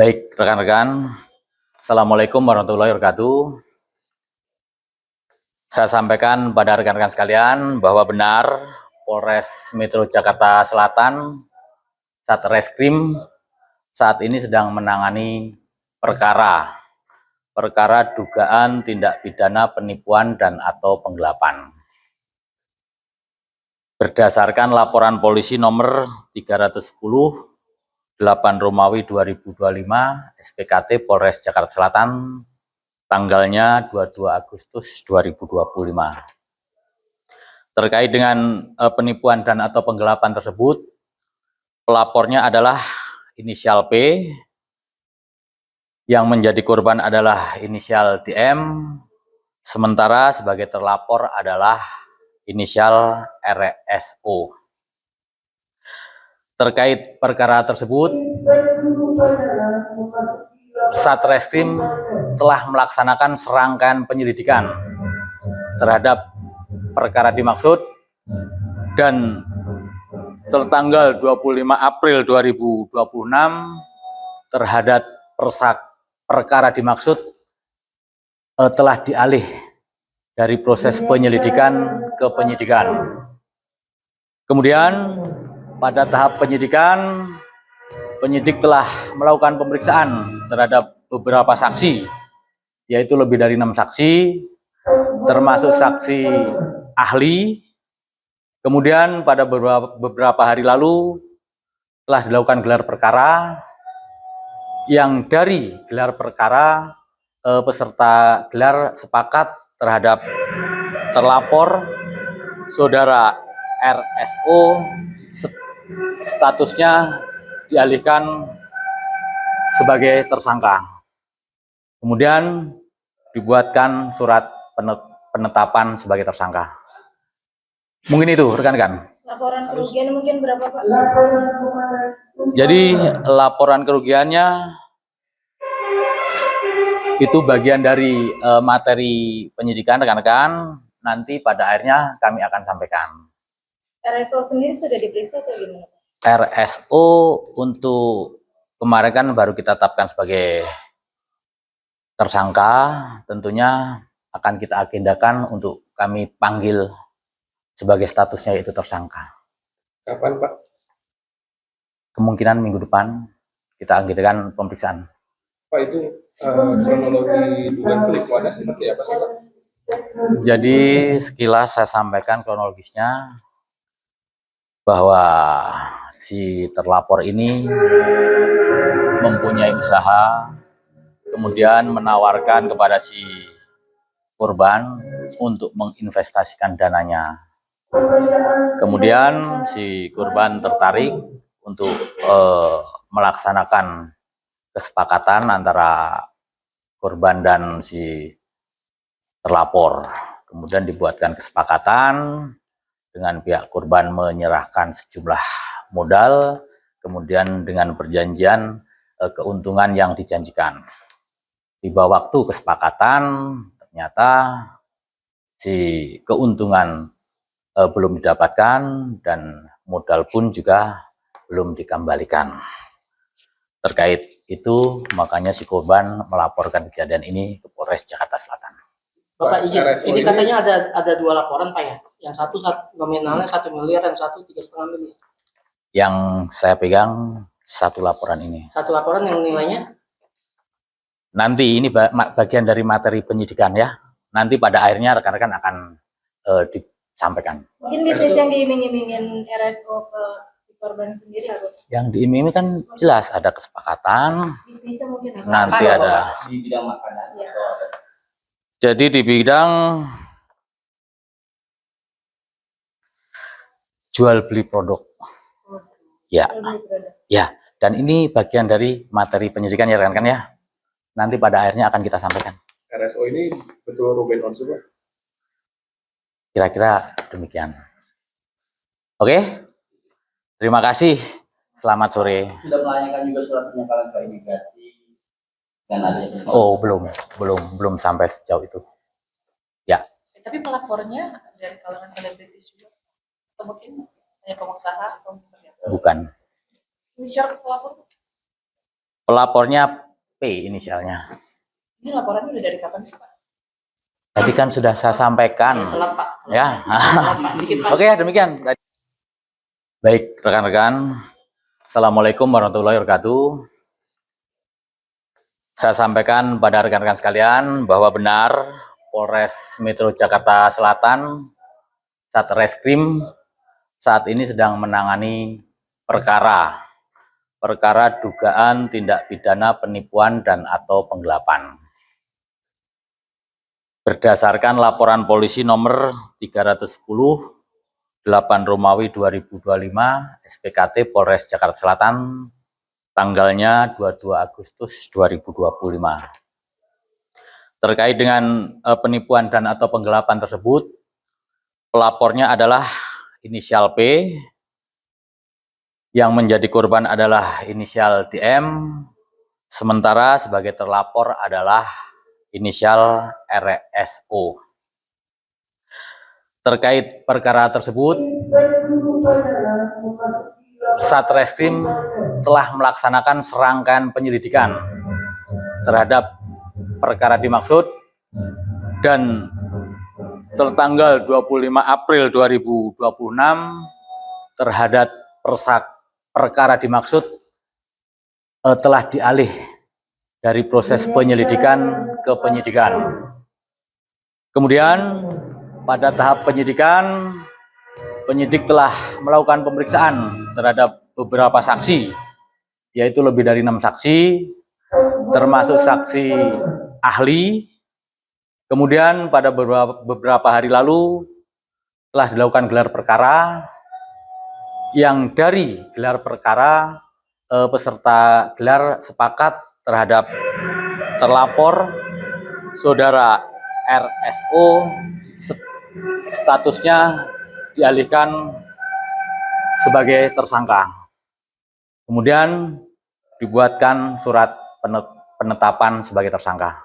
Baik, rekan-rekan, Assalamualaikum warahmatullahi wabarakatuh. Saya sampaikan pada rekan-rekan sekalian bahwa benar Polres Metro Jakarta Selatan, Satreskrim, saat ini sedang menangani perkara dugaan tindak pidana penipuan dan atau penggelapan. Berdasarkan laporan polisi nomor 310 8 Romawi 2025 SPKT Polres Jakarta Selatan tanggalnya 22 Agustus 2025. Terkait dengan penipuan dan atau penggelapan tersebut, pelapornya adalah inisial P, yang menjadi korban adalah inisial DM, sementara sebagai terlapor adalah inisial RSO. Terkait perkara tersebut, Satreskrim telah melaksanakan serangkaian penyelidikan terhadap perkara dimaksud dan tertanggal 25 April 2026 terhadap perkara dimaksud telah dialih dari proses penyelidikan ke penyidikan. Kemudian pada tahap penyidikan, penyidik telah melakukan pemeriksaan terhadap beberapa saksi, yaitu lebih dari 6 saksi, termasuk saksi ahli. Kemudian pada beberapa hari lalu telah dilakukan gelar perkara, yang dari gelar perkara peserta gelar sepakat terhadap terlapor saudara RSO statusnya dialihkan sebagai tersangka. Kemudian dibuatkan surat penetapan sebagai tersangka. Mungkin itu rekan-rekan. Laporan kerugian mungkin berapa, Pak? Jadi laporan kerugiannya itu bagian dari materi penyidikan rekan-rekan. Nanti pada akhirnya kami akan sampaikan. RSO sendiri sudah diperiksa atau gimana? RSO untuk kemarin kan baru kita tetapkan sebagai tersangka, tentunya akan kita agendakan untuk kami panggil sebagai statusnya yaitu tersangka. Kapan, Pak? Kemungkinan minggu depan kita agendakan pemeriksaan. Pak, itu kronologi dugaan penipuannya seperti apa sih, Pak? Jadi sekilas saya sampaikan kronologisnya bahwa si terlapor ini mempunyai usaha, kemudian menawarkan kepada si korban untuk menginvestasikan dananya. Kemudian si korban tertarik untuk melaksanakan kesepakatan antara korban dan si terlapor. Kemudian dibuatkan kesepakatan dengan pihak korban menyerahkan sejumlah modal, kemudian dengan perjanjian keuntungan yang dijanjikan. Tiba waktu kesepakatan, ternyata si keuntungan belum didapatkan dan modal pun juga belum dikembalikan. Terkait itu, makanya si korban melaporkan kejadian ini ke Polres Jakarta Selatan. Bapak izin, ini katanya ada 2 laporan, Pak ya? Yang satu nominalnya 1 miliar, yang satu 3,5 miliar. Yang saya pegang 1 laporan ini. 1 laporan yang nilainya? Nanti ini bagian dari materi penyidikan ya. Nanti pada akhirnya rekan-rekan akan disampaikan. Mungkin bisnis yang diiming-imingin RSO ke korban sendiri harus. Yang diiming-iming kan jelas ada kesepakatan. Bisnisnya mungkin nanti ada di bidang makanan. Ya. Jadi di bidang jual beli produk. Ya. Ya, dan ini bagian dari materi penyidikan ya rekan-rekan ya. Nanti pada akhirnya akan kita sampaikan. RSO ini betul Ruben Onsu, Pak? Kira-kira demikian. Oke? Terima kasih. Selamat sore. Sudah melayangkan juga surat penyesalan ke imigrasi dan ada. Oh, belum sampai sejauh itu. Ya. Tapi pelapornya dari kalangan selebritis juga, atau mungkin hanya pengusaha atau seperti apa? Bukan. Bicara pelapor. Pelapornya P inisialnya. Ini laporannya udah dari kapan sih, Pak? Tadi kan sudah saya sampaikan. Telat, Pak. Ya. Telat, Pak. Dikit, Pak. Oke, demikian. Baik, rekan-rekan. Assalamualaikum warahmatullahi wabarakatuh. Saya sampaikan pada rekan-rekan sekalian bahwa benar Polres Metro Jakarta Selatan, Satreskrim, saat ini sedang menangani perkara dugaan tindak pidana penipuan dan atau penggelapan. Berdasarkan laporan polisi nomor 310 8 Romawi 2025 SPKT Polres Jakarta Selatan tanggalnya 22 Agustus 2025. Terkait dengan penipuan dan atau penggelapan tersebut, pelapornya adalah inisial P, yang menjadi korban adalah inisial DM, sementara sebagai terlapor adalah inisial RSO. Terkait perkara tersebut, Satreskrim telah melaksanakan serangkaian penyelidikan terhadap perkara dimaksud dan tertanggal 25 April 2026 terhadap perkara dimaksud telah dialih dari proses penyelidikan ke penyidikan. Kemudian pada tahap penyidikan, penyidik telah melakukan pemeriksaan terhadap beberapa saksi, yaitu lebih dari 6 saksi, termasuk saksi ahli. Kemudian pada beberapa hari lalu telah dilakukan gelar perkara, yang dari gelar perkara peserta gelar sepakat terhadap terlapor saudara RSO statusnya dialihkan sebagai tersangka. Kemudian dibuatkan surat penetapan sebagai tersangka.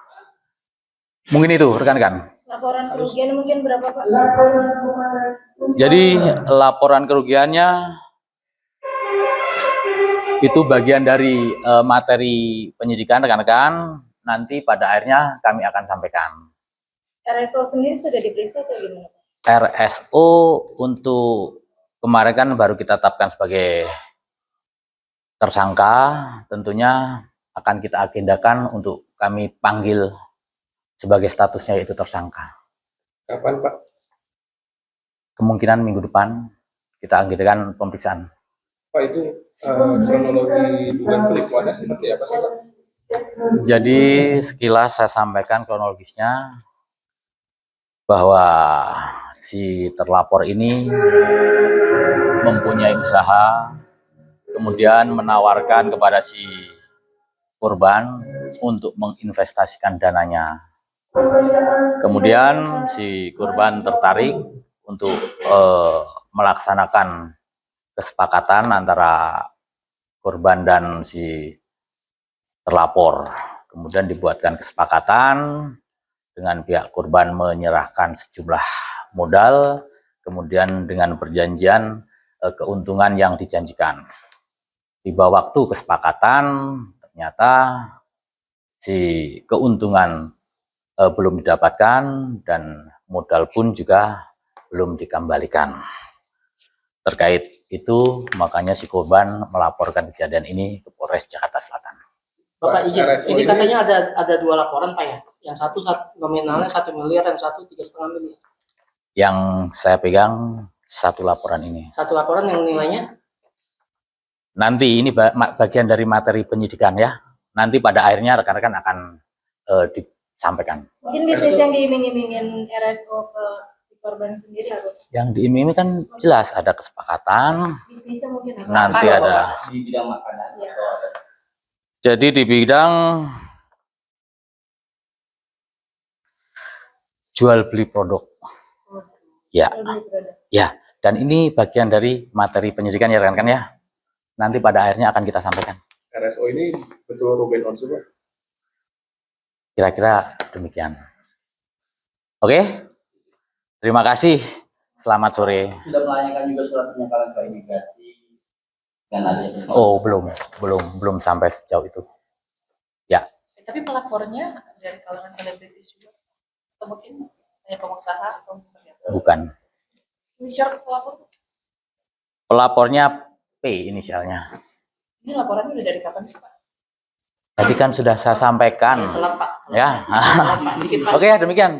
Mungkin itu rekan-rekan. Laporan kerugian mungkin berapa, Pak? Jadi laporan kerugiannya itu bagian dari materi penyidikan rekan-rekan. Nanti pada akhirnya kami akan sampaikan. RSO sendiri sudah diperiksa atau gimana? RSO untuk kemarin kan baru kita tetapkan sebagai tersangka, tentunya akan kita agendakan untuk kami panggil sebagai statusnya yaitu tersangka. Kapan, Pak? Kemungkinan minggu depan kita agendakan pemeriksaan. Pak, itu kronologi dugaan penipuannya seperti apa sih, Pak? Jadi sekilas saya sampaikan kronologisnya bahwa si terlapor ini mempunyai usaha, kemudian menawarkan kepada si korban untuk menginvestasikan dananya. Kemudian si korban tertarik untuk melaksanakan kesepakatan antara korban dan si terlapor. Kemudian dibuatkan kesepakatan dengan pihak korban menyerahkan sejumlah modal, kemudian dengan perjanjian keuntungan yang dijanjikan. Tiba waktu kesepakatan, ternyata si keuntungan belum didapatkan dan modal pun juga belum dikembalikan. Terkait itu, makanya si korban melaporkan kejadian ini ke Polres Jakarta Selatan. Bapak izin, RSO ini ini katanya ada 2 laporan, Pak ya? Yang satu nominalnya 1 miliar, yang satu 3,5 miliar. Yang saya pegang satu laporan ini. Satu laporan yang nilainya? Nanti ini bagian dari materi penyidikan ya. Nanti pada akhirnya rekan-rekan akan disampaikan. Mungkin bisnis yang diiming-imingin RSO ke si korban sendiri harus. Yang diiming kan jelas ada kesepakatan. Bisnisnya mungkin Nanti Apa, ada. Bapak? Di bidang makanan Ya. atau apa? Jadi di bidang jual beli produk. Ya, ya. Dan ini bagian dari materi penyidikan ya rekan-rekan ya. Nanti pada akhirnya akan kita sampaikan. RSO ini betul Ruben Onsu, Pak? Kira-kira demikian. Oke. Terima kasih. Selamat sore. Sudah melayangkan juga surat penyesalan ke imigrasi dan adanya Oh, belum sampai sejauh itu. Tapi pelapornya dari kalangan selebritis juga. Atau mungkin hanya pengusaha atau seperti apa? Bukan. Bicara ke pelapor. Pelapornya P inisialnya. Ini laporannya udah dari kapan sih Pak? Tadi kan sudah saya sampaikan. Telat, Pak. Ya. Telat, Pak. Dikit, Pak. Oke, demikian.